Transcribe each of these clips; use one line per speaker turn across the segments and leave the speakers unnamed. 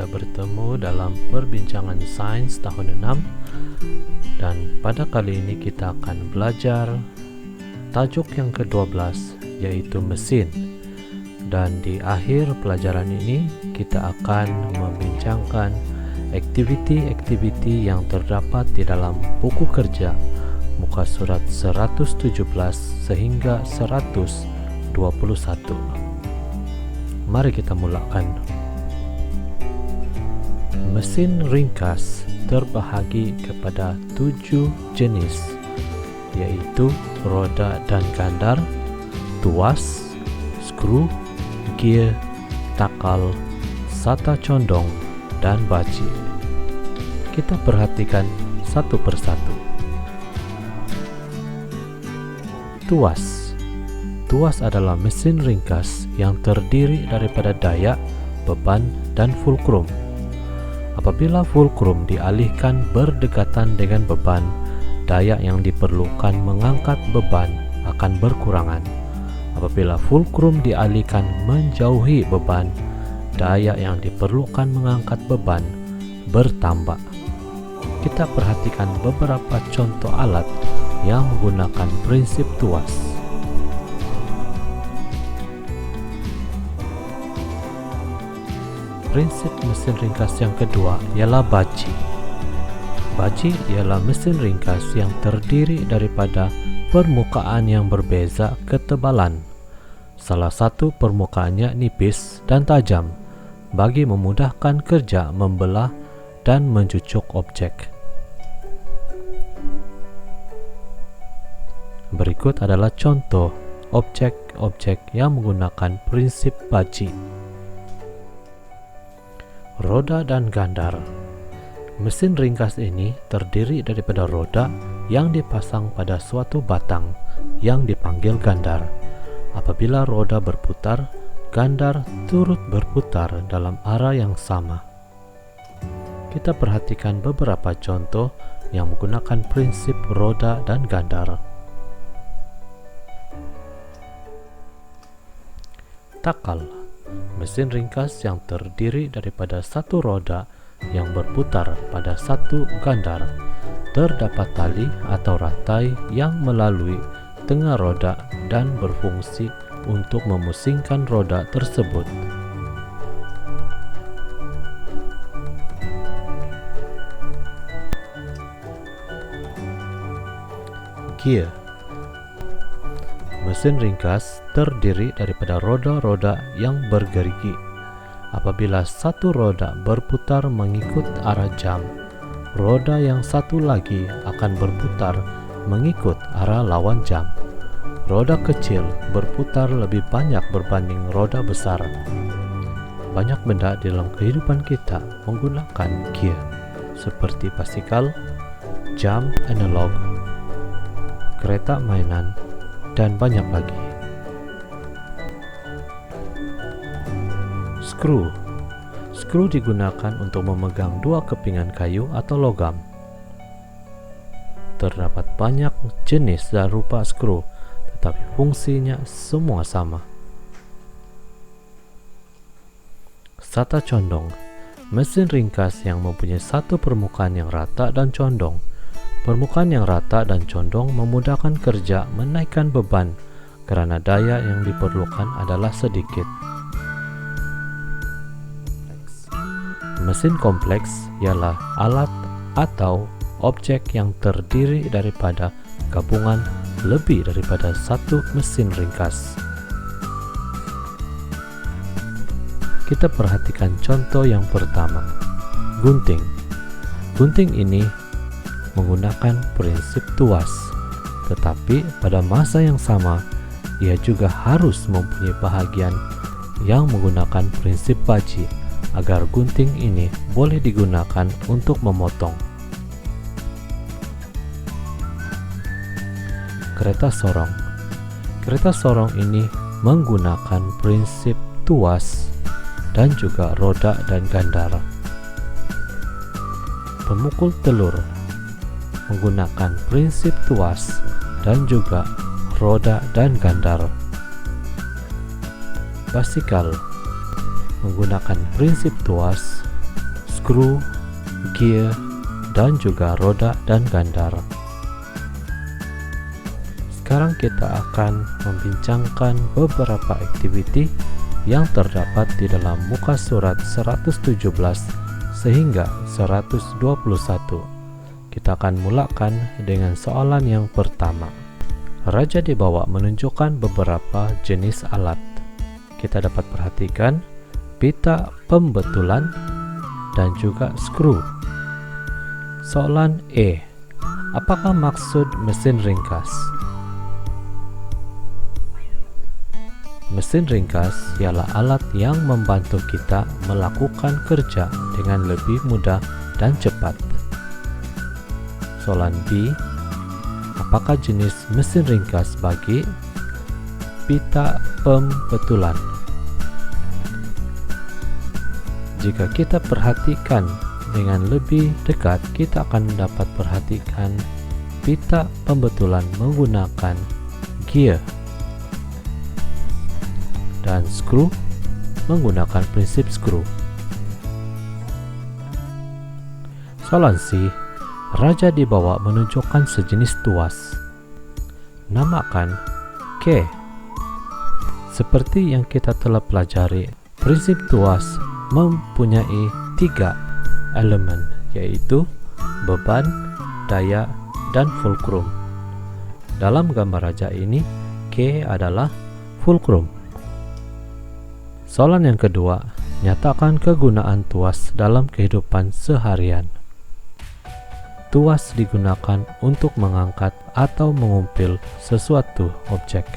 kita bertemu dalam perbincangan sains tahun 6, dan pada kali ini kita akan belajar tajuk yang ke-12, yaitu mesin. Dan di akhir pelajaran ini kita akan membincangkan aktiviti-aktiviti yang terdapat di dalam buku kerja muka surat 117 sehingga 121. Mari kita mulakan. Mesin ringkas terbahagi kepada 7 jenis, yaitu roda dan gandar, tuas, skru, gear, takal, sata condong, dan baci. Kita perhatikan satu persatu. Tuas. Tuas adalah mesin ringkas yang terdiri daripada dayak, beban, dan fulcrum. Apabila fulcrum dialihkan berdekatan dengan beban, dayak yang diperlukan mengangkat beban akan berkurangan. Apabila fulcrum dialihkan menjauhi beban, dayak yang diperlukan mengangkat beban bertambah. Kita perhatikan beberapa contoh alat yang menggunakan prinsip tuas. Prinsip mesin ringkas yang kedua ialah baci. Baci ialah mesin ringkas yang terdiri daripada permukaan yang berbeza ketebalan. Salah satu permukaannya nipis dan tajam bagi memudahkan kerja membelah dan mencucuk objek. Berikut adalah contoh objek-objek yang menggunakan prinsip baci. Roda dan gandar. Mesin ringkas ini terdiri daripada roda yang dipasang pada suatu batang yang dipanggil gandar. Apabila roda berputar, gandar turut berputar dalam arah yang sama. Kita perhatikan beberapa contoh yang menggunakan prinsip roda dan gandar. Takal. Mesin ringkas yang terdiri daripada satu roda yang berputar pada satu gandar. Terdapat tali atau rantai yang melalui tengah roda dan berfungsi untuk memusingkan roda tersebut. Gear. Mesin ringkas terdiri daripada roda-roda yang bergerigi. Apabila satu roda berputar mengikut arah jam, roda yang satu lagi akan berputar mengikut arah lawan jam. Roda kecil berputar lebih banyak berbanding roda besar. Banyak benda di dalam kehidupan kita menggunakan gear, seperti basikal, jam analog, kereta mainan, dan banyak lagi. Skru. Skru digunakan untuk memegang dua kepingan kayu atau logam. Terdapat banyak jenis dan rupa skru, tetapi fungsinya semua sama. Sata condong. Mesin ringkas yang mempunyai satu permukaan yang rata dan condong. Permukaan yang rata dan condong memudahkan kerja menaikkan beban karena daya yang diperlukan adalah sedikit. Mesin kompleks ialah alat atau objek yang terdiri daripada gabungan lebih daripada satu mesin ringkas. Kita perhatikan contoh yang pertama. Gunting. Gunting ini menggunakan prinsip tuas, tetapi pada masa yang sama ia juga harus mempunyai bahagian yang menggunakan prinsip baci agar gunting ini boleh digunakan untuk memotong. Kereta sorong. Kereta sorong ini menggunakan prinsip tuas dan juga roda dan gandar. Pemukul telur menggunakan prinsip tuas dan juga roda dan gandar. Basikal menggunakan prinsip tuas skru, gear, dan juga roda dan gandar. Sekarang kita akan membincangkan beberapa activity yang terdapat di dalam muka surat 117 sehingga 121. Kita akan mulakan dengan soalan yang pertama. Raja di bawah menunjukkan beberapa jenis alat. Kita dapat perhatikan pita pembetulan dan juga skru. Soalan E. Apakah maksud mesin ringkas? Mesin ringkas ialah alat yang membantu kita melakukan kerja dengan lebih mudah dan cepat. Soalan B. Apakah jenis mesin ringkas bagi pita pembetulan? Jika kita perhatikan dengan lebih dekat, kita akan dapat perhatikan pita pembetulan menggunakan gear dan skru menggunakan prinsip skru. Soalan C. Raja di bawah menunjukkan sejenis tuas. Namakan K. Seperti yang kita telah pelajari, prinsip tuas mempunyai 3 elemen, yaitu beban, daya, dan fulcrum. Dalam gambar raja ini, K adalah fulcrum. Soalan yang kedua, nyatakan kegunaan tuas dalam kehidupan seharian. Tuas digunakan untuk mengangkat atau mengumpil sesuatu objek.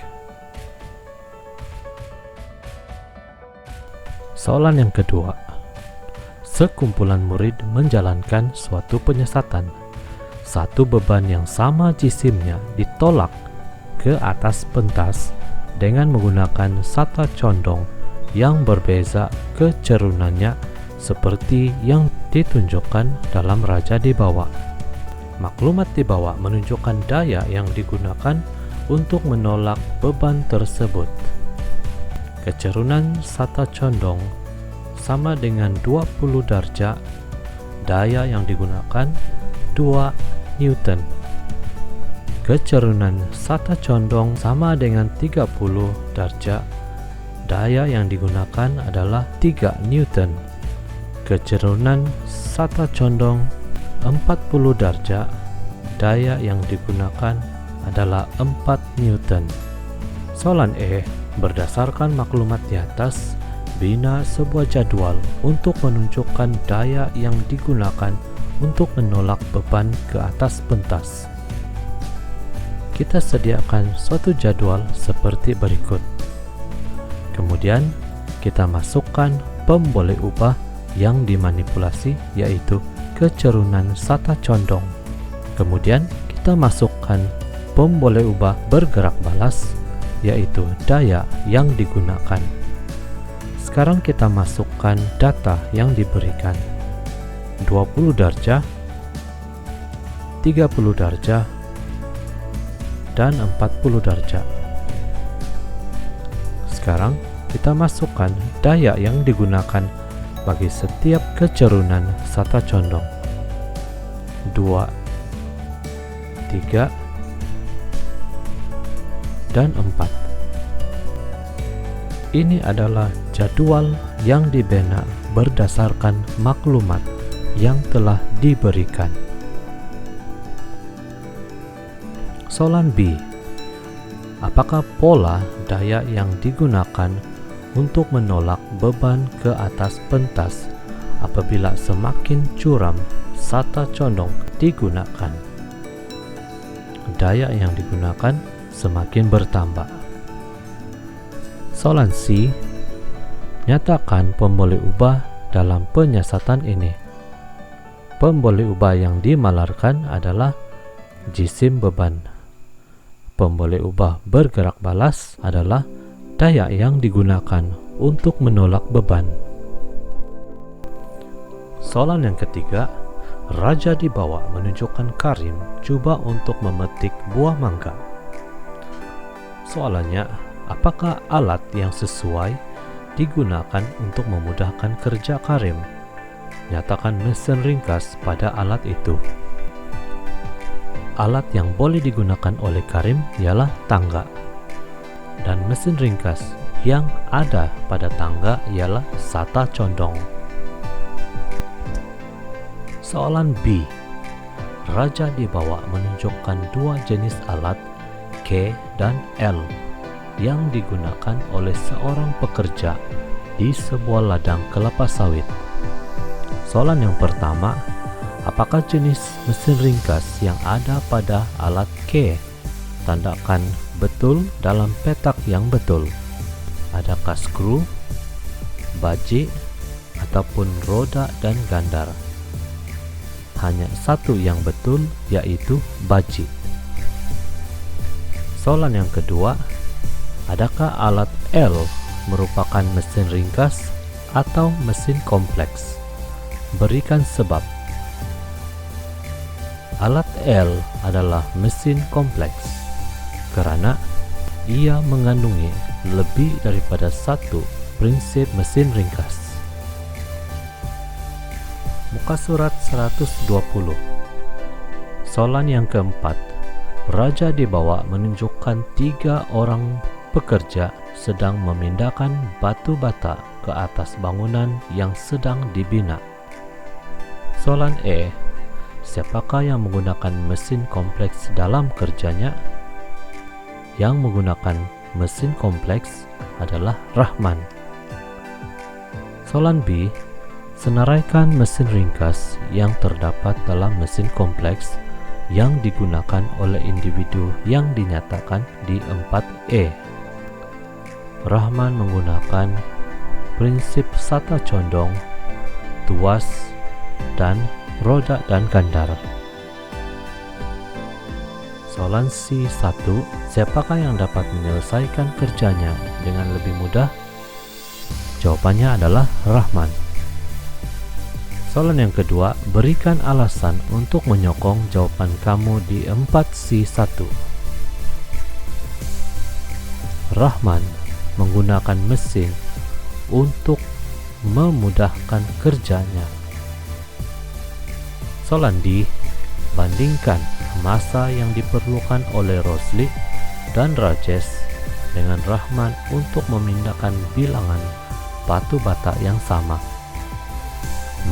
Soalan yang kedua, sekumpulan murid menjalankan suatu penyesatan. Satu beban yang sama jisimnya ditolak ke atas pentas dengan menggunakan sata condong yang berbeza kecerunannya seperti yang ditunjukkan dalam raja di bawah. Maklumat di bawah menunjukkan daya yang digunakan untuk menolak beban tersebut. Kecerunan sata condong sama dengan 20 darjah. Daya yang digunakan 2 Newton. Kecerunan sata condong sama dengan 30 darjah. Daya yang digunakan adalah 3 Newton. Kecerunan sata condong 40 darjah. Daya yang digunakan adalah 4 Newton. Soalan E. Berdasarkan maklumat di atas, bina sebuah jadwal untuk menunjukkan daya yang digunakan untuk menolak beban ke atas pentas. Kita sediakan suatu jadwal seperti berikut. Kemudian kita masukkan pemboleh ubah yang dimanipulasi, yaitu kecerunan sata condong. Kemudian kita masukkan pemboleh ubah bergerak balas, yaitu daya yang digunakan. Sekarang kita masukkan data yang diberikan. 20 darjah, 30 darjah, dan 40 darjah. Sekarang kita masukkan daya yang digunakan bagi setiap kecerunan sata condong. 2, 3, dan 4. Ini adalah jadwal yang dibina berdasarkan maklumat yang telah diberikan. Soalan B. Apakah pola daya yang digunakan untuk menolak beban ke atas pentas apabila semakin curam sata condong digunakan? Daya yang digunakan semakin bertambah. Soalan C. Nyatakan pemboleh ubah dalam penyiasatan ini. Pemboleh ubah yang dimalarkan adalah jisim beban. Pemboleh ubah bergerak balas adalah daya yang digunakan untuk menolak beban. Soalan yang ketiga, raja di bawah menunjukkan Karim coba untuk memetik buah mangga. Soalannya, apakah alat yang sesuai digunakan untuk memudahkan kerja Karim? nyatakan mesin ringkas pada alat itu. Alat yang boleh digunakan oleh Karim ialah tangga, dan mesin ringkas yang ada pada tangga ialah sata condong. Soalan B. Raja di bawah menunjukkan dua jenis alat K dan L yang digunakan oleh seorang pekerja di sebuah ladang kelapa sawit. Soalan yang pertama, apakah jenis mesin ringkas yang ada pada alat K? Tandakan betul dalam petak yang betul. Adakah skru, baji, ataupun roda dan gandar? Hanya satu yang betul, yaitu baji. Soalan yang kedua, adakah alat L merupakan mesin ringkas atau mesin kompleks? Berikan sebab. Alat L adalah mesin kompleks karena ia mengandungi lebih daripada satu prinsip mesin ringkas. Muka surat 120. Soalan yang keempat, raja di bawah menunjukkan 3 orang pekerja sedang memindahkan batu bata ke atas bangunan yang sedang dibina. Soalan E, siapakah yang menggunakan mesin kompleks dalam kerjanya? Yang menggunakan mesin kompleks adalah Rahman. Soalan B, senaraikan mesin ringkas yang terdapat dalam mesin kompleks yang digunakan oleh individu yang dinyatakan di 4E. Rahman menggunakan prinsip sata condong, tuas, dan roda dan gandar. Soalan C1, siapakah yang dapat menyelesaikan kerjanya dengan lebih mudah? Jawabannya adalah Rahman. Soalan yang kedua, berikan alasan untuk menyokong jawaban kamu di 4C1. Rahman menggunakan mesin untuk memudahkan kerjanya. Soalan D, bandingkan masa yang diperlukan oleh Rosli dan Rajesh dengan Rahman untuk memindahkan bilangan batu bata yang sama.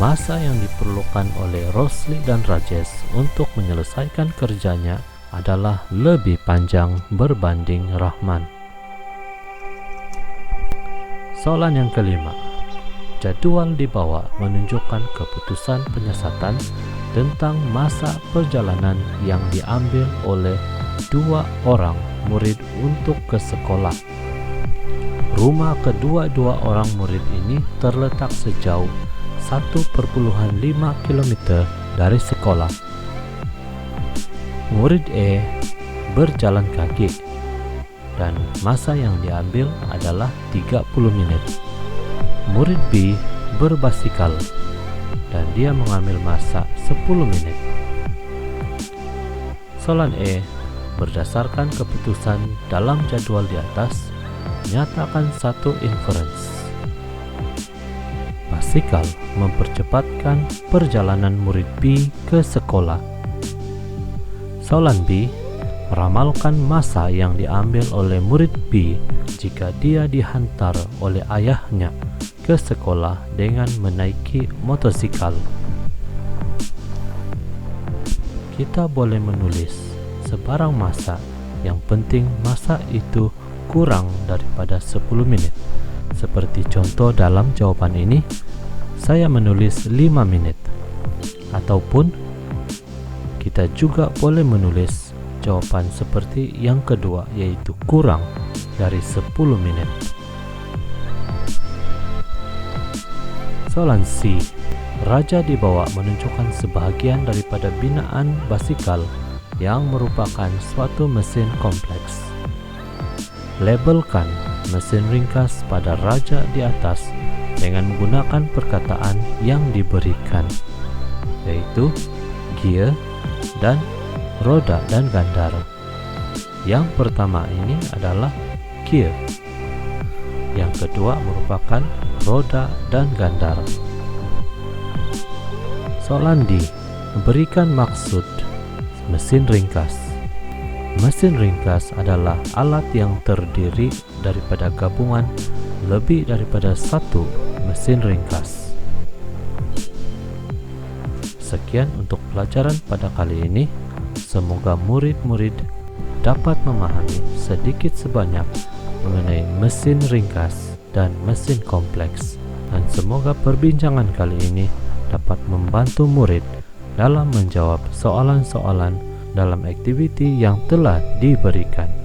Masa yang diperlukan oleh Rosli dan Rajesh untuk menyelesaikan kerjanya adalah lebih panjang berbanding Rahman. Soalan yang kelima, jadwal di bawah menunjukkan keputusan penyesatan tentang masa perjalanan yang diambil oleh 2 orang murid untuk ke sekolah. Rumah kedua-dua orang murid ini terletak sejauh 1,5 km dari sekolah. Murid E berjalan kaki dan masa yang diambil adalah 30 menit. Murid B berbasikal dan dia mengambil masa 10 menit. Soalan E, berdasarkan keputusan dalam jadwal di atas, nyatakan satu inference. Basikal mempercepatkan perjalanan murid B ke sekolah. Soalan B, ramalkan masa yang diambil oleh murid B jika dia dihantar oleh ayahnya ke sekolah dengan menaiki motosikal. Kita boleh menulis sebarang masa, yang penting masa itu kurang daripada 10 menit. Seperti contoh dalam jawaban ini, saya menulis 5 menit. Ataupun kita juga boleh menulis jawaban seperti yang kedua, yaitu kurang dari 10 menit. Soalan C, raja di bawah menunjukkan sebahagian daripada binaan basikal yang merupakan suatu mesin kompleks. Labelkan mesin ringkas pada raja di atas dengan menggunakan perkataan yang diberikan, yaitu gear dan roda dan gandar. Yang pertama ini adalah gear. Yang kedua merupakan roda dan gandar. Soalan D. Berikan maksud mesin ringkas. Mesin ringkas adalah alat yang terdiri daripada gabungan lebih daripada satu mesin ringkas. Sekian untuk pelajaran pada kali ini. Semoga murid-murid dapat memahami sedikit sebanyak mengenai mesin ringkas dan mesin kompleks, dan semoga perbincangan kali ini dapat membantu murid dalam menjawab soalan-soalan dalam aktiviti yang telah diberikan.